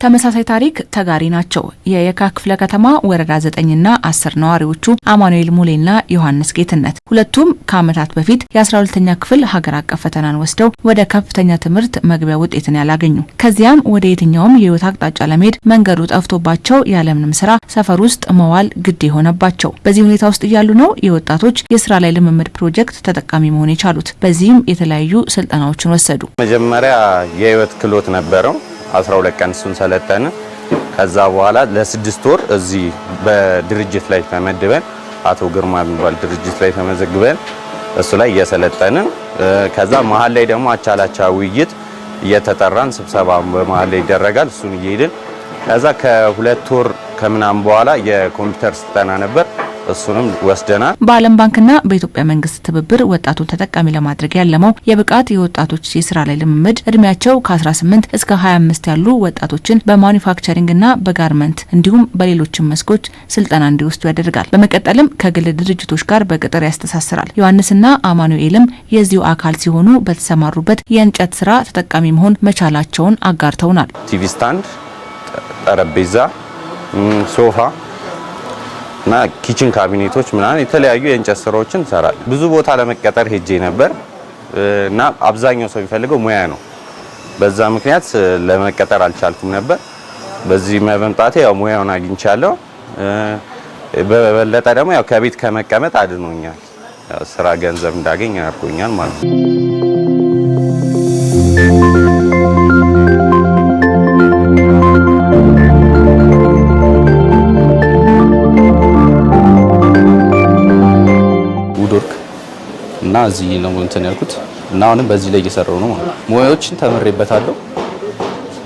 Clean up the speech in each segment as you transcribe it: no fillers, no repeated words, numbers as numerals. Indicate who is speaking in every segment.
Speaker 1: ተመሳሳይ ታሪክ ተጋሪ ናቸው። የየካ ክፍለ ከተማ ወረዳ 9 እና 10 ነዋሪዎቹ አማኑኤል ሙሌና ዮሐንስ ጌትነት ሁለቱም ከዓመታት በፊት የ12ኛ ክፍል ሀገር አቀፍ ፈተናን ወስደው ወደ ከፍተኛ ትምህርት መግቢያ ውጤትን ያላገኙ ከዚያም ወደ የትኛውም የህይወት አቅጣጫ ለመሄድ መንገዱ ጠፍቶባቸው ያለምንም ስራ ሰፈር ውስጥ መዋል ግድ የሆነባቸው በዚህ ሁኔታ ውስጥ እያሉ ነው የወጣቶች የስራ ላይ ልምምድ ፕሮጀክት ተጠቃሚ መሆን የቻሉት። በዚህም የተለያዩ ስልጠናዎችን ወሰዱ።
Speaker 2: መጀመሪያ የህይወት ክህሎት ነበረው 12 ቀን እሱን ሰለጠነ። ከዛ በኋላ ለ6 ወር እዚህ በድርጅት ላይ ተመድበን አቶ ግርማ የሚባል ድርጅት ላይ ተመዘግበን እሱ ላይ እየሰለጠንን ከዛ መሀል ላይ ደግሞ አቻላቻ ውይይት እየተጠራን ስብሰባ በመሀል ላይ ይደረጋል። እሱን እየሄድን ከዛ ከ2 ወር ከምናም በኋላ የኮምፒውተር ስልጠና ነበር። እሱንም ወስደናል። በዓለም ባንክና በኢትዮጵያ መንግስት ትብብር ወጣቱን ተጠቃሚ ለማድረግ ያለመው የብቃት የወጣቶች የስራ ላይ ልምምድ እድሜያቸው ከ18 እስከ 25 ያሉ ወጣቶችን በማኒፋክቸሪንግና በጋርመንት እንዲሁም በሌሎችም መስኮች ስልጠና እንዲወስዱ ያደርጋል። በመቀጠልም ከግል ድርጅቶች ጋር በቅጥር ያስተሳስራል። ዮሐንስና አማኑኤልም የዚሁ አካል ሲሆኑ በተሰማሩበት የእንጨት ስራ ተጠቃሚ መሆን መቻላቸውን አጋርተውናል። ቲቪ ስታንድ፣ ጠረጴዛ፣ ሶፋ እና ኪችን ካቢኔቶች ምናምን የተለያዩ የእንጨት ስራዎችን ሰራል። ብዙ ቦታ ለመቀጠር ሄጄ ነበር እና አብዛኛው ሰው የሚፈልገው ሙያ ነው። በዛ ምክንያት ለመቀጠር አልቻልኩም ነበር። በዚህ መምጣቴ ያው ሙያውን አግኝቻለሁ። በበለጠ ደግሞ ያው ከቤት ከመቀመጥ አድኖኛል። ያው ስራ ገንዘብ እንዳገኝ አድርጎኛል ማለት ነው። እና እዚህ ነው እንትን ያልኩት እና አሁንም በዚህ ላይ እየሰራው ነው ማለት ነው። ሙያዎችን ተመሬበታለሁ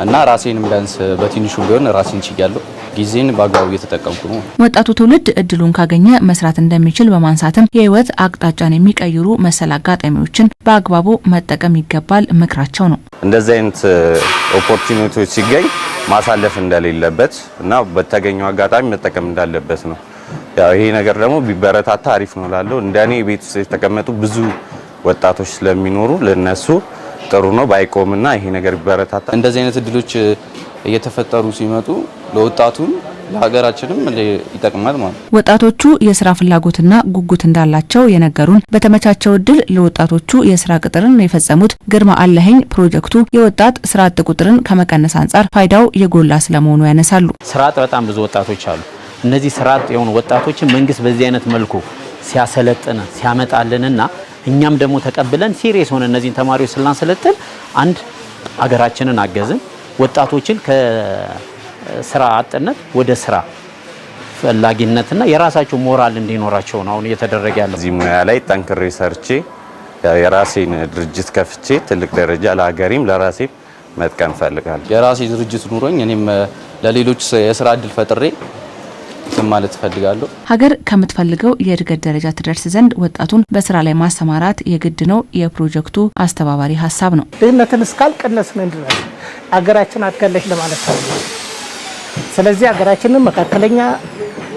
Speaker 2: እና ራሴንም ቢያንስ በትንሹ ቢሆን ራሴን ችያለሁ። ጊዜን በአግባቡ እየተጠቀምኩ ነው። ወጣቱ ትውልድ እድሉን ካገኘ መስራት እንደሚችል በማንሳትም የህይወት አቅጣጫን የሚቀይሩ መሰል አጋጣሚዎችን በአግባቡ መጠቀም ይገባል ምክራቸው ነው። እንደዚህ አይነት ኦፖርቹኒቲዎች ሲገኝ ማሳለፍ እንደሌለበት እና በተገኘው አጋጣሚ መጠቀም እንዳለበት ነው። ያው ይሄ ነገር ደግሞ ቢበረታታ አሪፍ ነው ላለው እንደኔ ቤት ውስጥ የተቀመጡ ብዙ ወጣቶች ስለሚኖሩ ለነሱ ጥሩ ነው ባይቆምና ይሄ ነገር ቢበረታታ። እንደዚህ አይነት እድሎች እየተፈጠሩ ሲመጡ ለወጣቱም ለሀገራችንም ይጠቅማል ማለት ነው። ወጣቶቹ የስራ ፍላጎትና ጉጉት እንዳላቸው የነገሩን በተመቻቸው እድል ለወጣቶቹ የስራ ቅጥርን የፈጸሙት ግርማ አለኸኝ ፕሮጀክቱ የወጣት ስራ አጥ ቁጥርን ከመቀነስ አንጻር ፋይዳው የጎላ ስለመሆኑ ያነሳሉ።
Speaker 3: ስራ አጥ በጣም ብዙ ወጣቶች አሉ። እነዚህ ስራ አጥ የሆኑ ወጣቶችን መንግስት በዚህ አይነት መልኩ ሲያሰለጥን ሲያመጣልንና እኛም ደግሞ ተቀብለን ሲሪየስ ሆነ እነዚህን ተማሪዎች ስላንሰለጥን አንድ አገራችንን አገዝን፣ ወጣቶችን ከስራ አጥነት ወደ ስራ ፈላጊነትና የራሳቸው ሞራል እንዲኖራቸው ነው አሁን እየተደረገ ያለው። እዚህ ሙያ ላይ ጠንክሬ ሰርቼ የራሴን ድርጅት ከፍቼ ትልቅ ደረጃ ለሀገሬም ለራሴም መጥቀም ፈልጋለሁ። የራሴ ድርጅት ኑሮኝ እኔም ለሌሎች የስራ እድል ፈጥሬ ማለት ፈልጋለሁ። ሀገር ከምትፈልገው የእድገት ደረጃ ትደርስ ዘንድ ወጣቱን በስራ ላይ ማሰማራት የግድ ነው የፕሮጀክቱ አስተባባሪ ሀሳብ ነው።
Speaker 4: ድህነትን እስካልቀነስን ድረስ ሀገራችን አትገለች ለማለት ነው። ስለዚህ ሀገራችንን መካከለኛ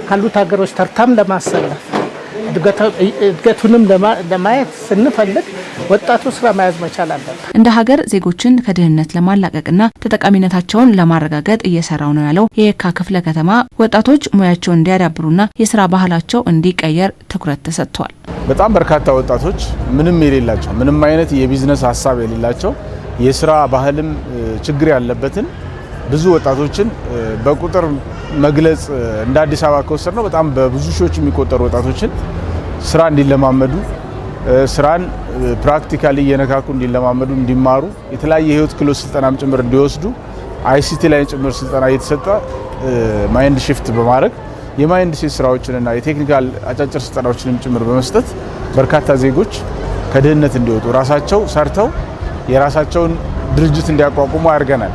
Speaker 4: ካሉት ሀገሮች ተርታም ለማሰለፍ እድገቱንም ለማየት ስንፈልግ ወጣቱ ስራ መያዝ መቻል አለበት።
Speaker 1: እንደ ሀገር ዜጎችን ከድህነት ለማላቀቅና ተጠቃሚነታቸውን ለማረጋገጥ እየሰራው ነው ያለው የየካ ክፍለ ከተማ ወጣቶች ሙያቸውን እንዲያዳብሩና የስራ ባህላቸው እንዲቀየር ትኩረት ተሰጥቷል።
Speaker 5: በጣም በርካታ ወጣቶች ምንም የሌላቸው ምንም አይነት የቢዝነስ ሀሳብ የሌላቸው የስራ ባህልም ችግር ያለበትን ብዙ ወጣቶችን በቁጥር መግለጽ እንደ አዲስ አበባ ከወሰድነው በጣም በብዙ ሺዎች የሚቆጠሩ ወጣቶችን ስራ እንዲለማመዱ ስራን ፕራክቲካሊ የነካኩ እንዲለማመዱ እንዲማሩ የተለያየ ህይወት ክህሎት ስልጠናም ጭምር እንዲወስዱ አይሲቲ ላይ ጭምር ስልጠና እየተሰጠ ማይንድ ሽፍት በማድረግ የማይንድ ሴት ስራዎችንና የቴክኒካል አጫጭር ስልጠናዎችንም ጭምር በመስጠት በርካታ ዜጎች ከድህነት እንዲወጡ ራሳቸው ሰርተው የራሳቸውን ድርጅት እንዲያቋቁሙ አድርገናል።